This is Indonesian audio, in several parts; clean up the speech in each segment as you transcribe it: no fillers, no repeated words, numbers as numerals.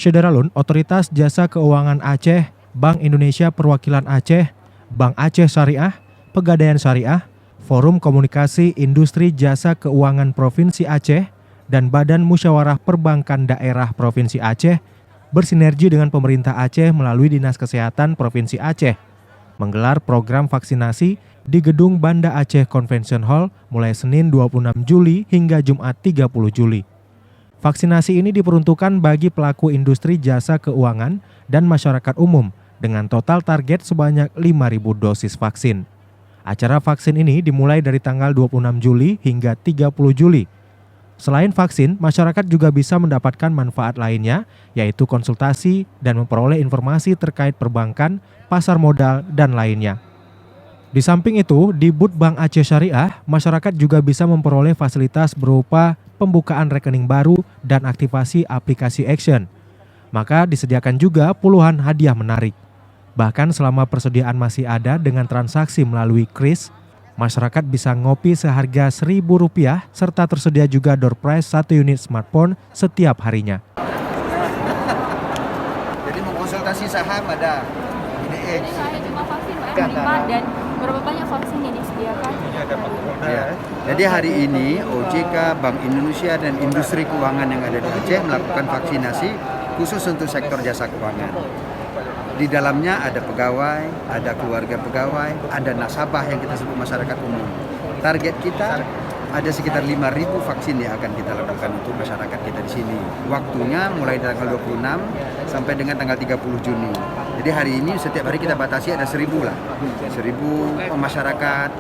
Syederalun, Otoritas Jasa Keuangan Aceh, Bank Indonesia Perwakilan Aceh, Bank Aceh Syariah, Pegadaian Syariah, Forum Komunikasi Industri Jasa Keuangan Provinsi Aceh, dan Badan Musyawarah Perbankan Daerah Provinsi Aceh bersinergi dengan pemerintah Aceh melalui Dinas Kesehatan Provinsi Aceh menggelar program vaksinasi di Gedung Banda Aceh Convention Hall mulai Senin 26 Juli hingga Jumat 30 Juli. Vaksinasi ini diperuntukkan bagi pelaku industri jasa keuangan dan masyarakat umum dengan total target sebanyak 5.000 dosis vaksin. Acara vaksin ini dimulai dari tanggal 26 Juli hingga 30 Juli. Selain vaksin, masyarakat juga bisa mendapatkan manfaat lainnya, yaitu konsultasi dan memperoleh informasi terkait perbankan, pasar modal, dan lainnya. Di samping itu, di booth Bank Aceh Syariah, masyarakat juga bisa memperoleh fasilitas berupa pembukaan rekening baru dan aktivasi aplikasi Action. Maka disediakan juga puluhan hadiah menarik. Bahkan selama persediaan masih ada dengan transaksi melalui kris, masyarakat bisa ngopi seharga Rp1.000 serta tersedia juga door prize 1 unit smartphone setiap harinya. Jadi mengkonsultasi saham ada. Jadi saya cuma vaksin Pak, dan berapa banyak vaksin yang disediakan? Ya. Jadi hari ini OJK, Bank Indonesia, dan industri keuangan yang ada di Aceh melakukan vaksinasi khusus untuk sektor jasa keuangan. Di dalamnya ada pegawai, ada keluarga pegawai, ada nasabah yang kita sebut masyarakat umum. Target kita ada sekitar 5.000 vaksin yang akan kita lakukan untuk masyarakat kita di sini. Waktunya mulai tanggal 26 sampai dengan tanggal 30 Juni. Jadi hari ini setiap hari kita batasi ada 1.000 lah. 1.000 masyarakat,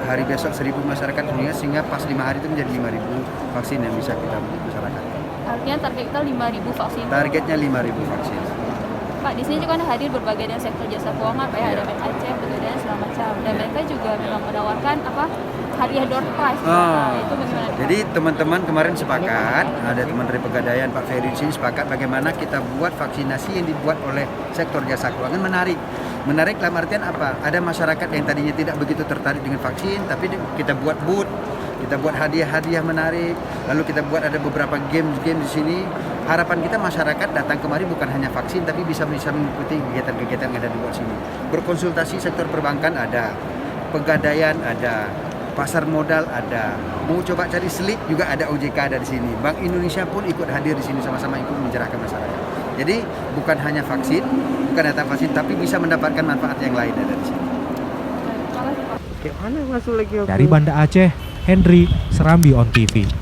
hari besok 1.000 masyarakat dunia, sehingga pas 5 hari itu menjadi 5.000 vaksin yang bisa kita masyarakat. Artinya target kita 5.000 vaksin. Targetnya 5.000 vaksin. Pak, di sini juga ada hadir berbagai dari sektor jasa keuangan, Pak, ada Bank Aceh, Pegadaian, segala macam. Dan mereka juga memang menawarkan hadiah door prize. Itu bagaimana? Jadi teman-teman kemarin sepakat, ada teman dari Pegadaian, Pak Ferry di sini sepakat bagaimana kita buat vaksinasi yang dibuat oleh sektor jasa keuangan menarik. Menarik dalam artian apa? Ada masyarakat yang tadinya tidak begitu tertarik dengan vaksin, tapi kita buat booth, kita buat hadiah-hadiah menarik, lalu kita buat ada beberapa game di sini. Harapan kita masyarakat datang kemari bukan hanya vaksin, tapi bisa mengikuti kegiatan-kegiatan yang ada di luar sini. Berkonsultasi sektor perbankan ada, pegadaian ada, pasar modal ada, mau coba cari slip juga ada, OJK ada di sini. Bank Indonesia pun ikut hadir di sini, sama-sama ikut mencerahkan masyarakat. Jadi bukan hanya vaksin, bukan datang vaksin, tapi bisa mendapatkan manfaat yang lain ada di sini. Dari Banda Aceh, Henry, Serambi On TV.